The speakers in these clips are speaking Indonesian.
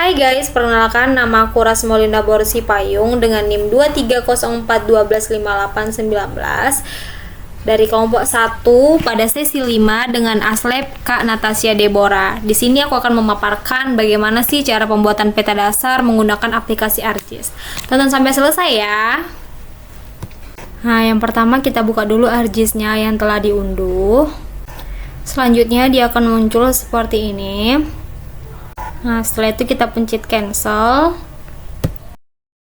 Hai guys, perkenalkan nama aku Rasmolinda Borsi Payung dengan NIM 23041215819 dari kelompok 1 pada sesi 5 dengan Aslep Kak Natasha Deborah. Di sini aku akan memaparkan bagaimana sih cara pembuatan peta dasar menggunakan aplikasi ArcGIS. Tonton sampai selesai ya. Nah, yang pertama kita buka dulu ArcGIS-nya yang telah diunduh. Selanjutnya dia akan muncul seperti ini. Nah, setelah itu kita pencet cancel.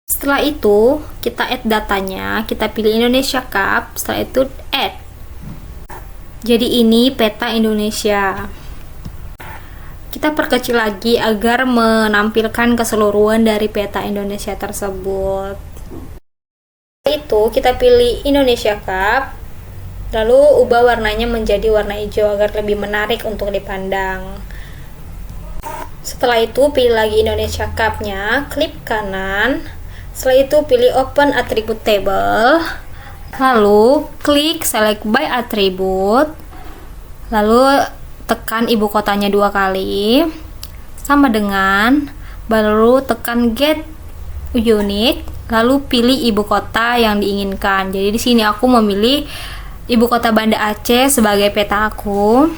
Setelah itu kita add datanya, kita pilih Indonesia Cup, setelah itu add. Jadi ini peta Indonesia. Kita perkecil lagi agar menampilkan keseluruhan dari peta Indonesia tersebut. Setelah itu kita pilih Indonesia Cup, lalu ubah warnanya menjadi warna hijau agar lebih menarik untuk dipandang. Setelah itu pilih lagi Indonesia Cup-nya, klik kanan. Setelah itu pilih Open Attribute Table. Lalu klik Select by Attribute. Lalu tekan ibu kotanya 2 kali. Sama dengan, baru tekan Get Unique. Lalu pilih ibu kota yang diinginkan. Jadi di sini aku memilih ibu kota Banda Aceh sebagai peta aku.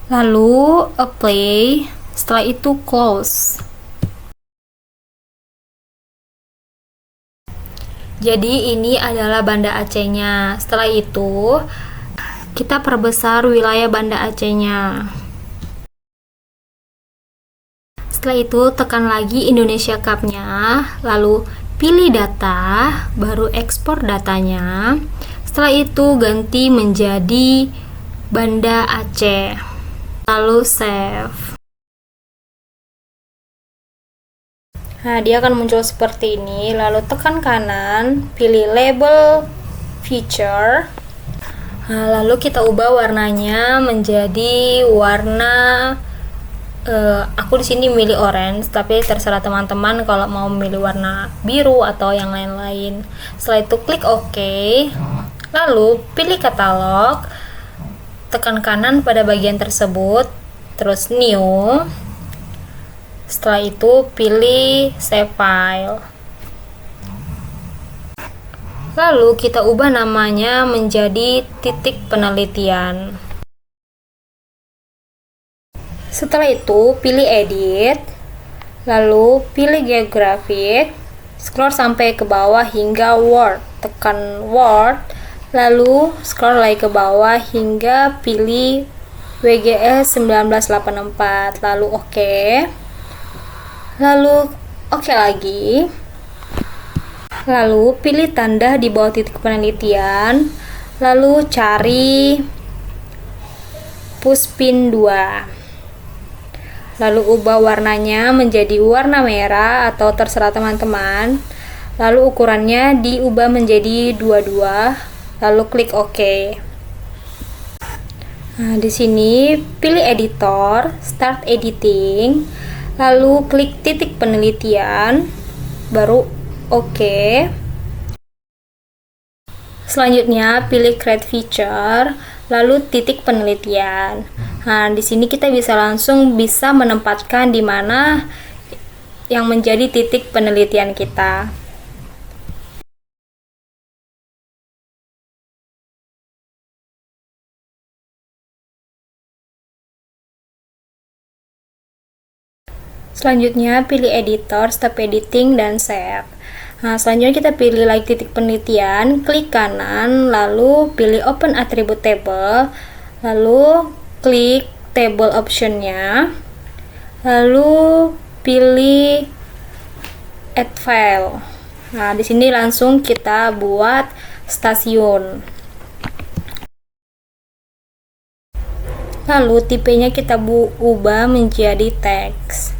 Lalu apply, setelah itu close. Jadi ini adalah Banda Aceh-nya. Setelah itu kita perbesar wilayah Banda Aceh-nya. Setelah itu tekan lagi Indonesia Cup-nya, lalu pilih data, baru ekspor datanya. Setelah itu ganti menjadi Banda Aceh. Lalu save. Nah, dia akan muncul seperti ini. Lalu tekan kanan, pilih label feature. Nah, lalu kita ubah warnanya menjadi warna aku di sini milih orange, tapi terserah teman-teman kalau mau memilih warna biru atau yang lain-lain. Setelah itu klik OK. Lalu pilih katalog. Tekan kanan pada bagian tersebut, terus new. Setelah itu pilih save file. Lalu kita ubah namanya menjadi titik penelitian. Setelah itu pilih edit, lalu pilih geographic, scroll sampai ke bawah hingga word, tekan word. Lalu scroll lagi ke bawah hingga pilih WGS 1984, lalu oke. Lalu oke lagi. Lalu pilih tanda di bawah titik penelitian, lalu cari pushpin 2. Lalu ubah warnanya menjadi warna merah atau terserah teman-teman. Lalu ukurannya diubah menjadi 22. Lalu klik OK. Nah, di sini pilih editor, start editing, lalu klik titik penelitian, baru OK. Selanjutnya pilih create feature, lalu titik penelitian. Nah, di sini kita langsung bisa menempatkan di mana yang menjadi titik penelitian kita. Selanjutnya pilih editor, stop editing, dan save. Nah, selanjutnya kita pilih lagi titik penelitian, klik kanan, lalu pilih open attribute table, lalu klik table optionnya, lalu pilih add file. Nah, di sini langsung kita buat stasiun. Lalu tipenya kita ubah menjadi teks.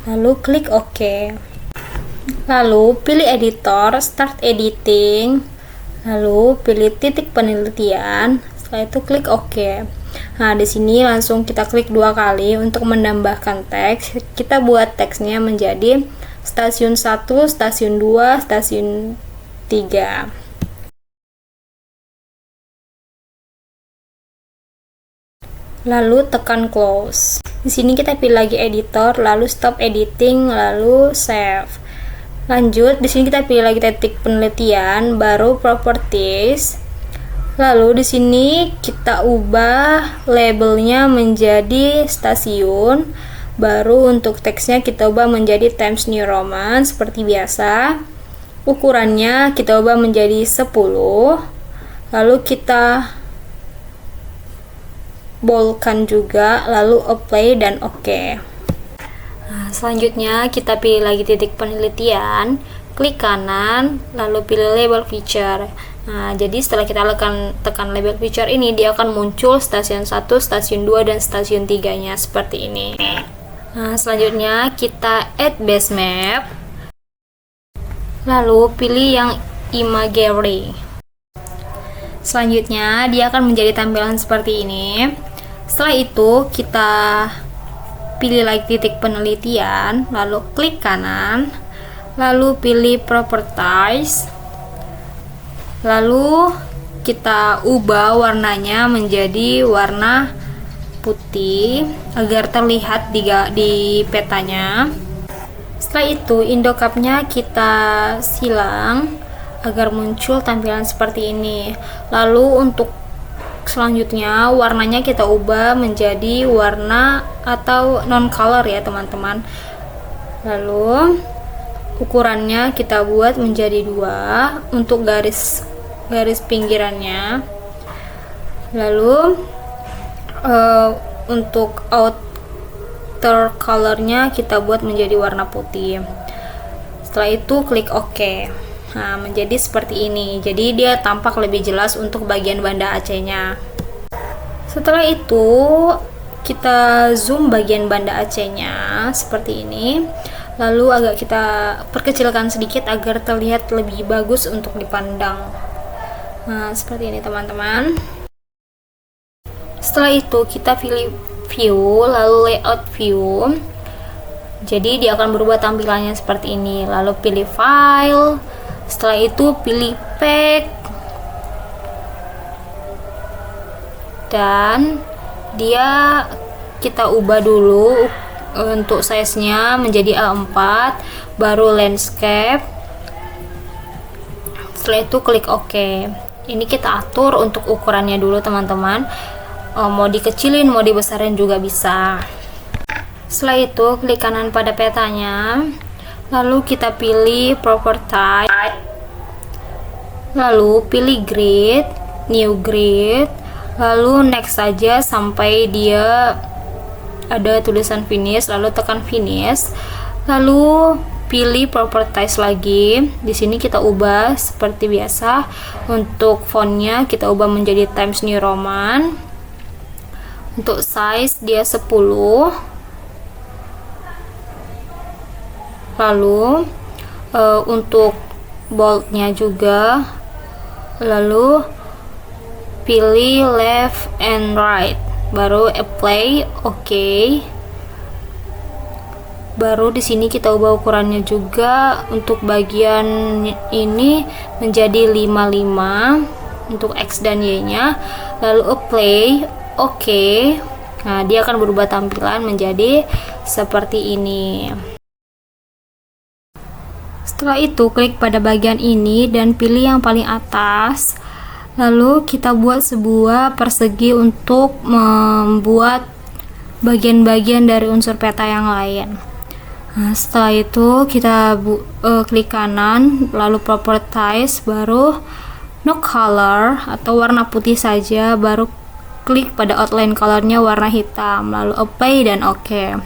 Lalu klik OK. Lalu pilih editor, start editing. Lalu pilih titik penelitian. Setelah itu klik OK. Nah, di sini langsung kita klik 2 kali untuk menambahkan teks. Kita buat teksnya menjadi stasiun 1, stasiun 2, stasiun 3. Lalu tekan close. Di sini kita pilih lagi editor, lalu stop editing, lalu save. Lanjut, di sini kita pilih lagi titik penelitian, baru properties. Lalu di sini kita ubah labelnya menjadi stasiun. Baru untuk teksnya kita ubah menjadi Times New Roman seperti biasa. Ukurannya kita ubah menjadi 10. Lalu kita boldkan juga, lalu apply dan oke. Nah, selanjutnya kita pilih lagi titik penelitian, klik kanan, lalu pilih label feature. Nah, jadi setelah kita tekan label feature ini, dia akan muncul stasiun 1, stasiun 2, dan stasiun 3-nya seperti ini. Nah, selanjutnya kita add base map, lalu pilih yang imagery. Selanjutnya dia akan menjadi tampilan seperti ini. Setelah itu kita pilih lagi titik penelitian, lalu klik kanan, lalu pilih properties, lalu kita ubah warnanya menjadi warna putih agar terlihat di petanya. Setelah itu indokapnya kita silang agar muncul tampilan seperti ini. Lalu untuk selanjutnya warnanya kita ubah menjadi warna atau non color ya teman-teman. Lalu ukurannya kita buat menjadi 2 untuk garis pinggirannya. Lalu untuk outer colornya kita buat menjadi warna putih. Setelah itu klik OK. Nah, menjadi seperti ini. Jadi dia tampak lebih jelas untuk bagian banda AC-nya. Setelah itu kita zoom bagian banda AC-nya seperti ini. Lalu agak kita perkecilkan sedikit agar terlihat lebih bagus untuk dipandang. Nah, seperti ini teman-teman. Setelah itu kita pilih view, lalu layout view. Jadi dia akan berubah tampilannya seperti ini. Lalu pilih file. Setelah itu pilih pack dan dia kita ubah dulu untuk size-nya menjadi A4, baru landscape. Setelah itu klik OK. Ini kita atur untuk ukurannya dulu teman-teman. Mau dikecilin, mau dibesarin juga bisa. Setelah itu klik kanan pada petanya. Lalu kita pilih property, lalu pilih grid, new grid, lalu next saja sampai dia ada tulisan finish, lalu tekan finish, lalu pilih properties lagi. Di sini kita ubah seperti biasa. Untuk fontnya kita ubah menjadi Times New Roman. Untuk size dia 10. Lalu untuk boldnya juga, lalu pilih left and right, baru apply OK. Baru di sini kita ubah ukurannya juga untuk bagian ini menjadi 55 untuk X dan Y nya, lalu apply OK. Nah, dia akan berubah tampilan menjadi seperti ini. Setelah itu klik pada bagian ini dan pilih yang paling atas. Lalu kita buat sebuah persegi untuk membuat bagian-bagian dari unsur peta yang lain. Nah, setelah itu kita klik kanan, lalu properties, baru no color atau warna putih saja, baru klik pada outline colornya warna hitam, lalu apply dan OK.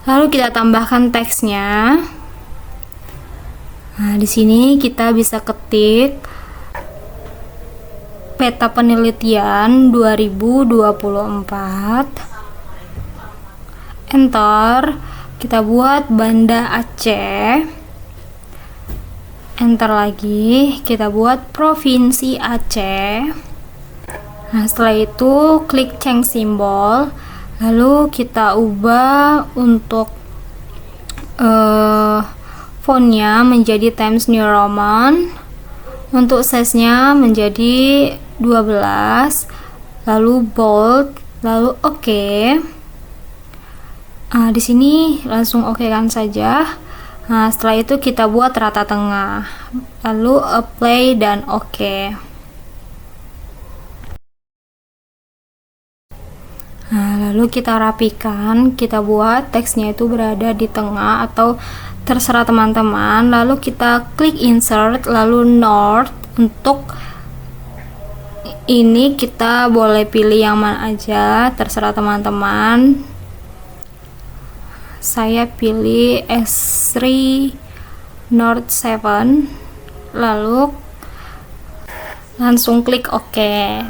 Lalu kita tambahkan teksnya. Nah, di sini kita bisa ketik peta penelitian 2024. Enter. Kita buat banda Aceh. Enter lagi. Kita buat provinsi Aceh. Nah, setelah itu klik change symbol. Lalu kita ubah untuk fontnya menjadi Times New Roman, untuk size-nya menjadi 12, lalu bold, lalu OK. Di sini langsung oke-kan saja. Nah, setelah itu kita buat rata tengah, lalu apply dan oke. Nah, lalu kita rapikan, kita buat teksnya itu berada di tengah atau terserah teman-teman. Lalu kita klik insert, lalu north. Untuk ini kita boleh pilih yang mana aja, terserah teman-teman. Saya pilih S3 North 7, lalu langsung klik OK.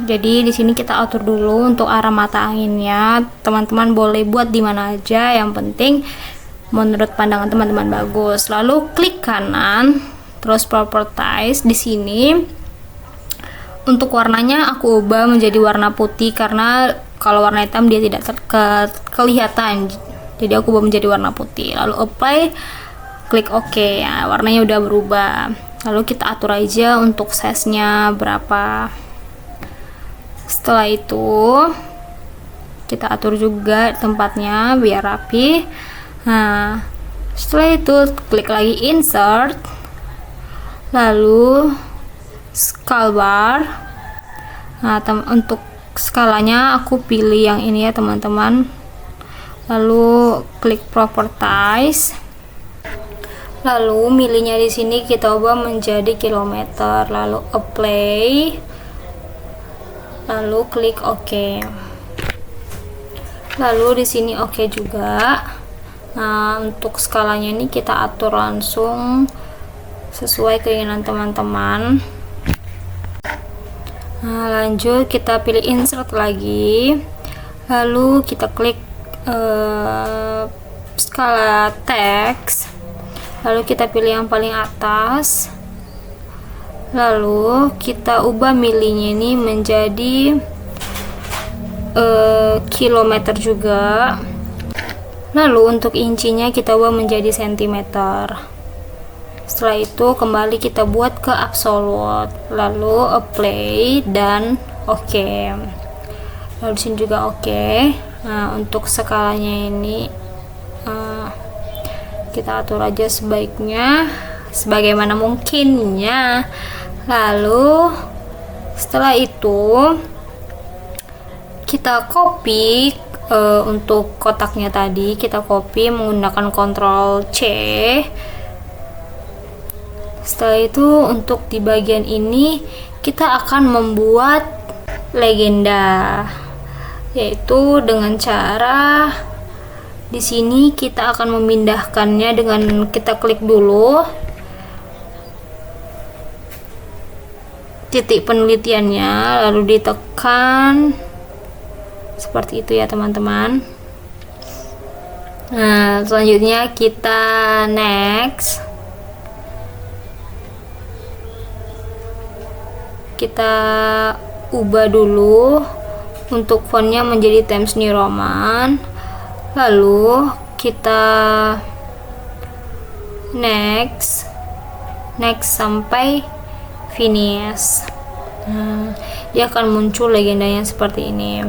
Jadi di sini kita atur dulu untuk arah mata anginnya. Teman-teman boleh buat di mana aja, yang penting menurut pandangan teman-teman bagus. Lalu klik kanan, terus properties. Di sini untuk warnanya aku ubah menjadi warna putih karena kalau warna hitam dia tidak kelihatan. Jadi aku ubah menjadi warna putih. Lalu apply, klik OK ya, warnanya udah berubah. Lalu kita atur aja untuk size-nya berapa. Setelah itu kita atur juga tempatnya biar rapi. Nah, setelah itu klik lagi insert, lalu scale bar. Nah, untuk skalanya aku pilih yang ini ya teman-teman. Lalu klik properties, lalu milihnya di sini kita ubah menjadi kilometer, lalu apply, lalu klik OK. Lalu di sini OK juga. Nah, untuk skalanya ini kita atur langsung sesuai keinginan teman-teman. Nah, lanjut kita pilih insert lagi, lalu kita klik skala teks, lalu kita pilih yang paling atas, lalu kita ubah milihnya ini menjadi kilometer juga. Lalu untuk incinya kita ubah menjadi sentimeter. Setelah itu kembali kita buat ke absolute, lalu apply dan OK. Lalu di sini juga OK. Nah, untuk skalanya ini kita atur aja sebaiknya sebagaimana mungkinnya. Lalu setelah itu kita copy untuk kotaknya tadi, kita copy menggunakan Ctrl C. Setelah itu untuk di bagian ini kita akan membuat legenda, yaitu dengan cara di sini kita akan memindahkannya dengan kita klik dulu titik penelitiannya, lalu ditekan seperti itu ya teman-teman. Nah, selanjutnya kita next, kita ubah dulu untuk fontnya menjadi Times New Roman, lalu kita next sampai finish. Nah, dia akan muncul legendanya seperti ini.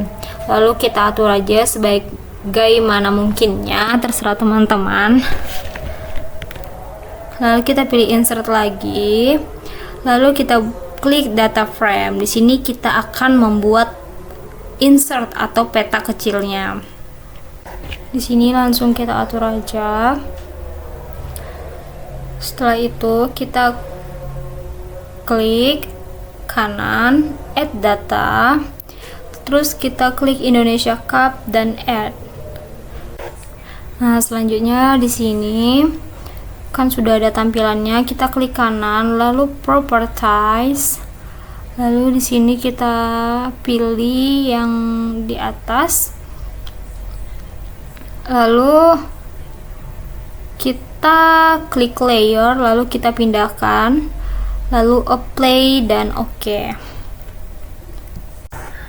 Lalu kita atur aja sebagaimana mungkinnya, terserah teman-teman. Lalu kita pilih insert lagi, lalu kita klik data frame. Di sini kita akan membuat insert atau peta kecilnya. Di sini langsung kita atur aja. Setelah itu kita klik kanan, add data, terus kita klik Indonesia Cup dan add. Nah, selanjutnya di sini kan sudah ada tampilannya, kita klik kanan, lalu properties, lalu di sini kita pilih yang di atas, lalu kita klik layer, lalu kita pindahkan, lalu apply dan OK.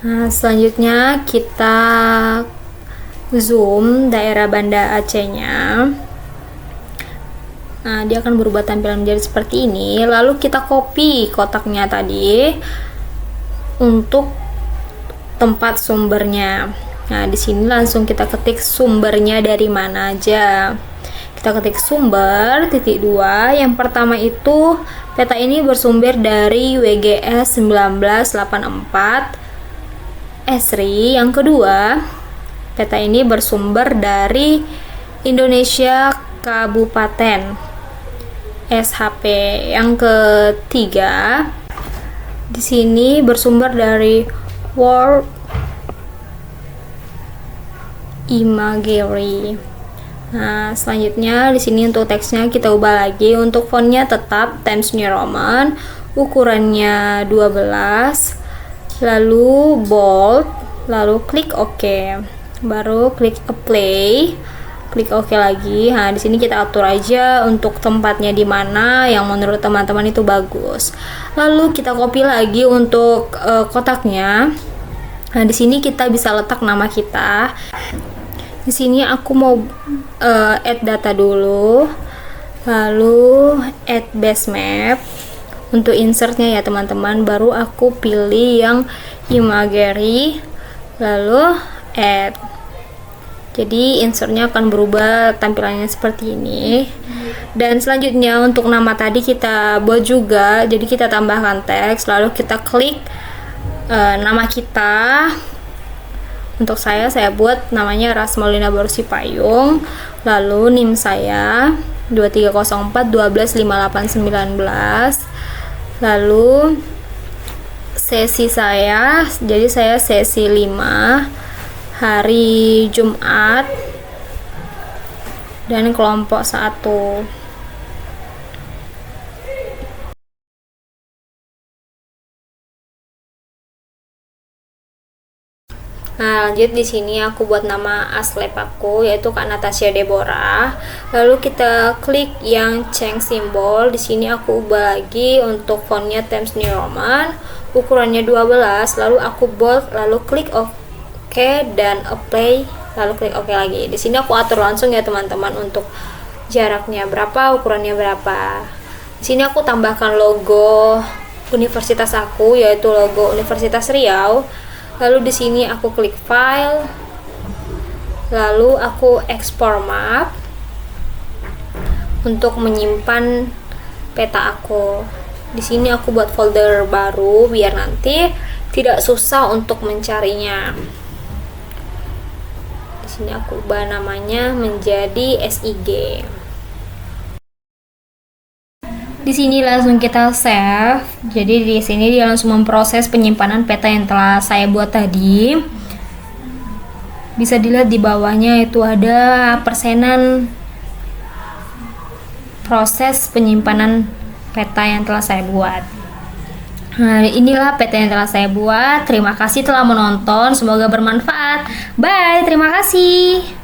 Nah, selanjutnya kita zoom daerah Banda Aceh-nya. Nah, dia akan berubah tampilan menjadi seperti ini. Lalu kita copy kotaknya tadi untuk tempat sumbernya. Nah, di sini langsung kita ketik sumbernya dari mana aja. Kita ketik sumber, titik 2. Yang pertama itu, peta ini bersumber dari WGS 1984 Esri. Yang kedua, peta ini bersumber dari Indonesia Kabupaten SHP. Yang ketiga, di sini bersumber dari World Imagery. Nah, selanjutnya di sini untuk teksnya kita ubah lagi. Untuk fontnya tetap Times New Roman, ukurannya 12, lalu bold, lalu klik OK. Baru klik apply, klik OK lagi. Nah, di sini kita atur aja untuk tempatnya di mana yang menurut teman-teman itu bagus. Lalu kita copy lagi untuk kotaknya. Nah, di sini kita bisa letak nama kita. Di sini aku mau add data dulu, lalu add base map. Untuk insertnya ya teman-teman, baru aku pilih yang imagery, lalu add. Jadi insertnya akan berubah tampilannya seperti ini. Dan selanjutnya untuk nama tadi kita buat juga, jadi kita tambahkan teks, lalu kita klik nama kita. Untuk saya buat namanya Rasmaulina Barusi Payung, lalu NIM saya 2304125819, lalu sesi saya, jadi saya sesi 5 hari Jumat dan kelompok 1. Nah, lanjut di sini aku buat nama aslep aku yaitu Kak Natasha Deborah. Lalu kita klik yang change symbol. Di sini aku ubah lagi untuk fontnya Times New Roman, ukurannya 12, lalu aku bold, lalu klik OK dan apply, lalu klik OK lagi. Di sini aku atur langsung ya teman-teman untuk jaraknya berapa, ukurannya berapa. Di sini aku tambahkan logo universitas aku yaitu logo Universitas Riau. Lalu di sini aku klik file, lalu aku ekspor map untuk menyimpan peta aku. Di sini aku buat folder baru biar nanti tidak susah untuk mencarinya. Di sini aku ubah namanya menjadi SIG. Di sini langsung kita save. Jadi di sini dia langsung memproses penyimpanan peta yang telah saya buat tadi. Bisa dilihat di bawahnya itu ada persenan proses penyimpanan peta yang telah saya buat. Nah, inilah peta yang telah saya buat. Terima kasih telah menonton. Semoga bermanfaat. Bye. Terima kasih.